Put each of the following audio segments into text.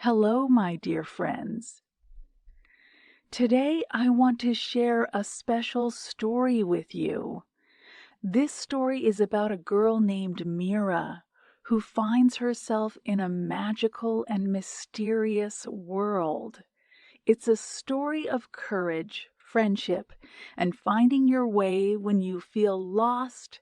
Hello, my dear friends. Today I want to share a special story with you. This story is about a girl named Mira who finds herself in a magical and mysterious world. It's a story of courage, friendship, and finding your way when you feel lost.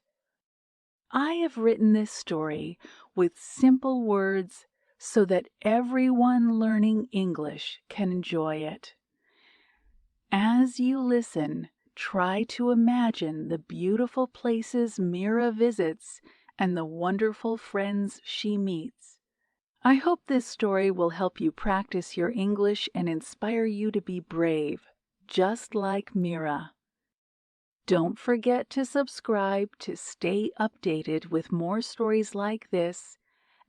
I have written this story with simple words so that everyone learning English can enjoy it. As you listen, try to imagine the beautiful places Mira visits and the wonderful friends she meets. I hope this story will help you practice your English and inspire you to be brave, just like Mira. Don't forget to subscribe to stay updated with more stories like this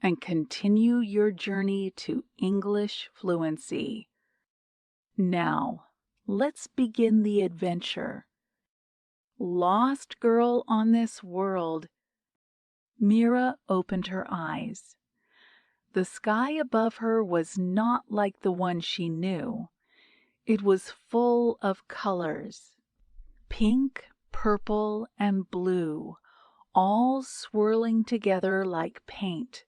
and continue your journey to English fluency. Now, let's begin the adventure. Lost girl on this world. Mira opened her eyes. The sky above her was not like the one she knew. It was full of colors. Pink, purple, and blue, all swirling together like paint.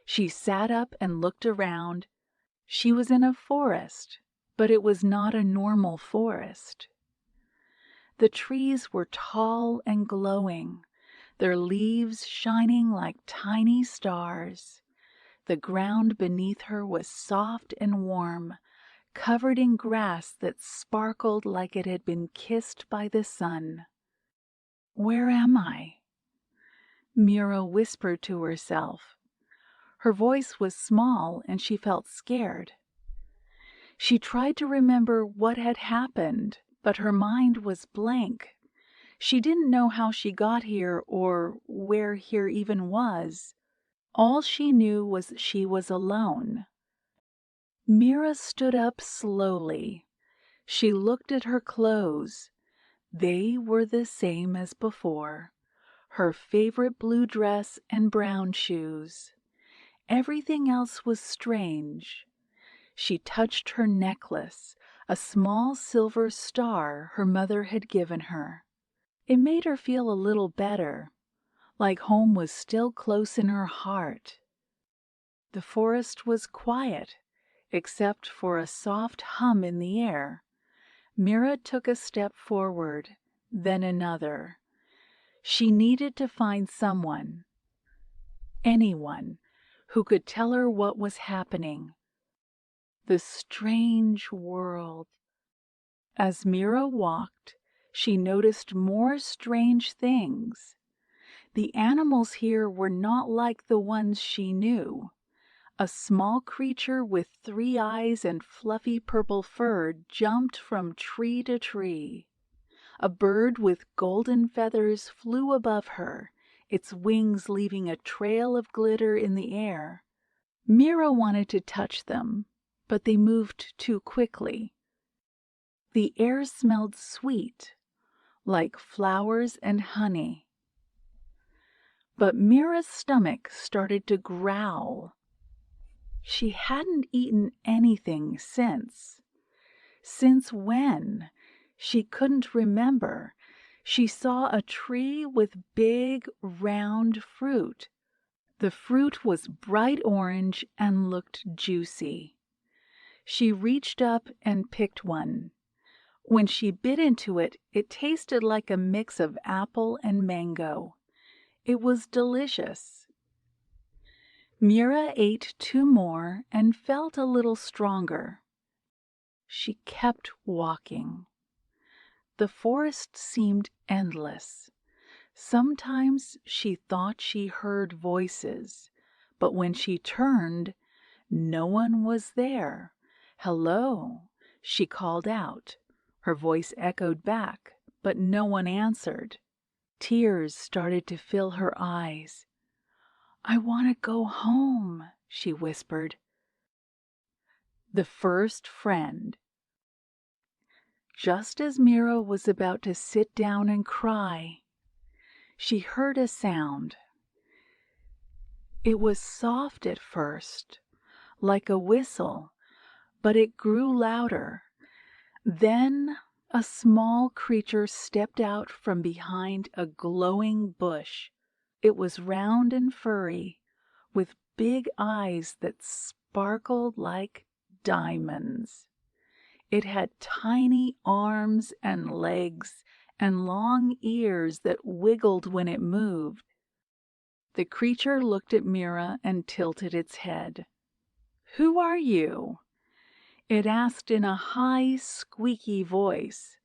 She sat up and looked around. She was in a forest, but it was not a normal forest. The trees were tall and glowing, their leaves shining like tiny stars. The ground beneath her was soft and warm, covered in grass that sparkled like it had been kissed by the sun. "Where am I?" Mira whispered to herself. Her voice was small and she felt scared. She tried to remember what had happened, but her mind was blank. She didn't know how she got here or where here even was. All she knew was that she was alone. Mira stood up slowly. She looked at her clothes. They were the same as before. Her favorite blue dress and brown shoes. Everything else was strange. She touched her necklace, a small silver star her mother had given her. It made her feel a little better, like home was still close in her heart. The forest was quiet, except for a soft hum in the air. Mira took a step forward, then another. She needed to find someone, anyone, who could tell her what was happening. The strange world. As Mira walked, she noticed more strange things. The animals here were not like the ones she knew. A small creature with 3 eyes and fluffy purple fur jumped from tree to tree. A bird with golden feathers flew above her, its wings leaving a trail of glitter in the air. Mira wanted to touch them, but they moved too quickly. The air smelled sweet, like flowers and honey. But Mira's stomach started to growl. She hadn't eaten anything since. Since when? She couldn't remember. She saw a tree with big, round fruit. The fruit was bright orange and looked juicy. She reached up and picked one. When she bit into it, it tasted like a mix of apple and mango. It was delicious. Mira ate 2 more and felt a little stronger. She kept walking. The forest seemed endless. Sometimes she thought she heard voices, but when she turned, no one was there. "Hello," she called out. Her voice echoed back, but no one answered. Tears started to fill her eyes. "I want to go home," she whispered. The first friend. Just as Mira was about to sit down and cry, she heard a sound. It was soft at first, like a whistle, but it grew louder. Then a small creature stepped out from behind a glowing bush. It was round and furry, with big eyes that sparkled like diamonds. It had tiny arms and legs and long ears that wiggled when it moved. The creature looked at Mira and tilted its head. "Who are you?" it asked in a high, squeaky voice.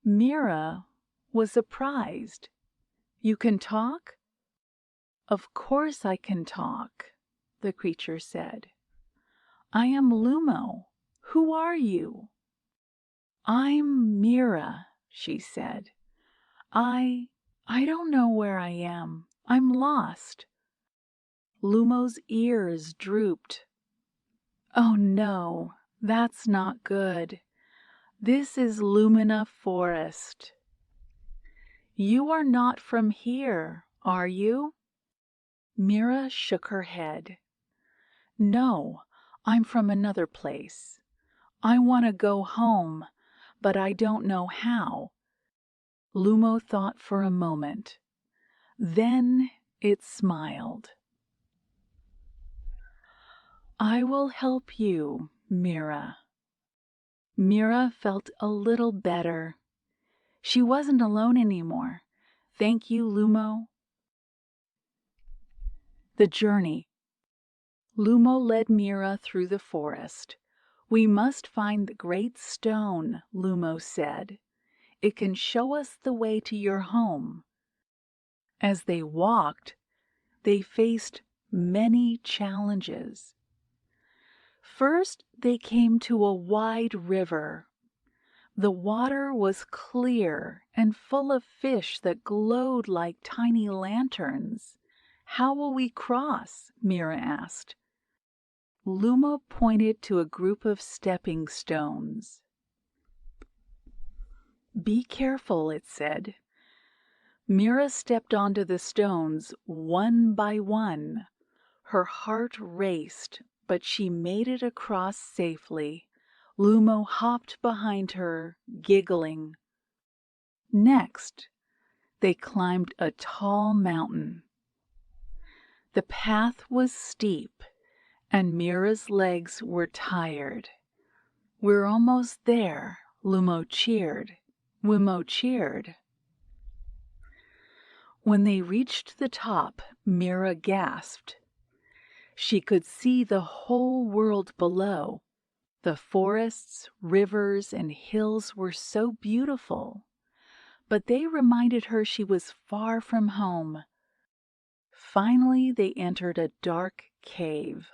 Mira was surprised. "You can talk?" "Of course I can talk," the creature said. "I am Lumo. Who are you?" "I'm Mira," she said. I don't know where I am. I'm lost." Lumo's ears drooped. "Oh no, that's not good. This is Lumina Forest." "You are not from here, are you?" Mira shook her head. "No, I'm from another place. I want to go home, but I don't know how." Lumo thought for a moment. Then it smiled. "I will help you, Mira." Mira felt a little better. She wasn't alone anymore. Thank you, Lumo. The journey. Lumo led Mira through the forest. "We must find the great stone," Lumo said. "It can show us the way to your home." As they walked, they faced many challenges. First, they came to a wide river. The water was clear and full of fish that glowed like tiny lanterns. "How will we cross?" Mira asked. Lumo pointed to a group of stepping stones. "Be careful," it said. Mira stepped onto the stones one by one. Her heart raced, but she made it across safely. Lumo hopped behind her, giggling. Next, they climbed a tall mountain. The path was steep, and Mira's legs were tired. "We're almost there," Lumo cheered. Lumo cheered. When they reached the top, Mira gasped. She could see the whole world below. The forests, rivers, and hills were so beautiful, but they reminded her she was far from home. Finally, they entered a dark cave.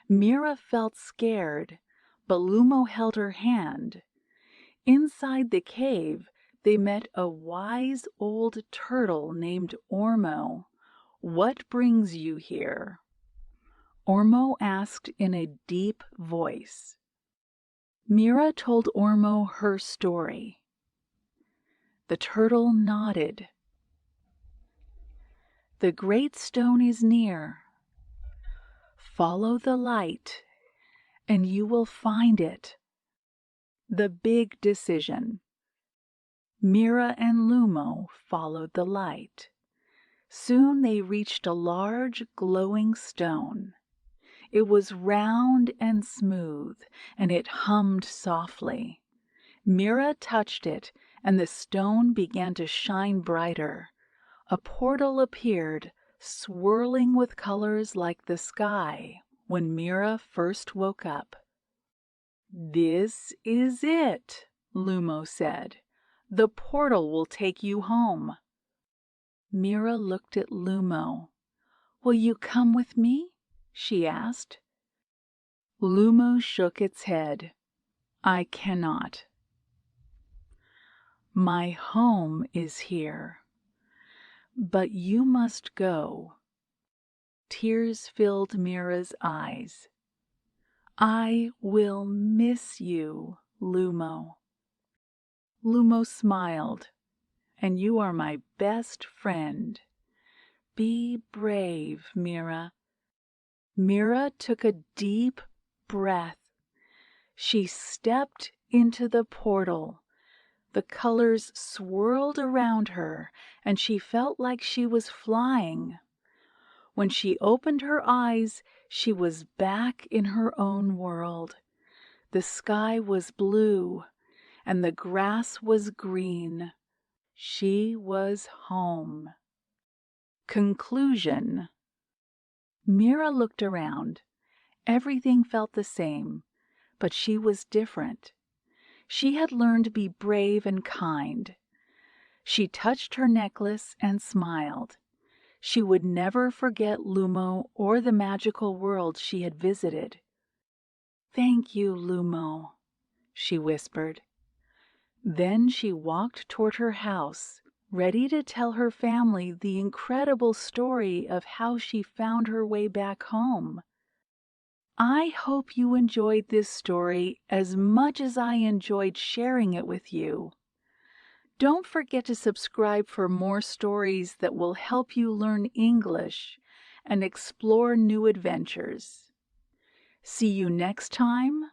Mira felt scared, but Lumo held her hand. Inside the cave, they met a wise old turtle named Ormo. "What brings you here?" Ormo asked in a deep voice. Mira told Ormo her story. The turtle nodded. "The great stone is near. Follow the light, and you will find it." The big decision. Mira and Lumo followed the light. Soon they reached a large, glowing stone. It was round and smooth, and it hummed softly. Mira touched it, and the stone began to shine brighter. A portal appeared, swirling with colors like the sky, when Mira first woke up. "This is it," Lumo said. "The portal will take you home." Mira looked at Lumo. "Will you come with me?" she asked. Lumo shook its head. "I cannot. My home is here. But you must go." Tears filled Mira's eyes. "I will miss you, Lumo." Lumo smiled. "And you are my best friend. Be brave, Mira." Mira took a deep breath. She stepped into the portal. The colors swirled around her, and she felt like she was flying. When she opened her eyes, she was back in her own world. The sky was blue, and the grass was green. She was home. Conclusion. Mira looked around. Everything felt the same, but she was different. She had learned to be brave and kind. She touched her necklace and smiled. She would never forget Lumo or the magical world she had visited. "Thank you, Lumo," she whispered. Then she walked toward her house, ready to tell her family the incredible story of how she found her way back home. I hope you enjoyed this story as much as I enjoyed sharing it with you. Don't forget to subscribe for more stories that will help you learn English and explore new adventures. See you next time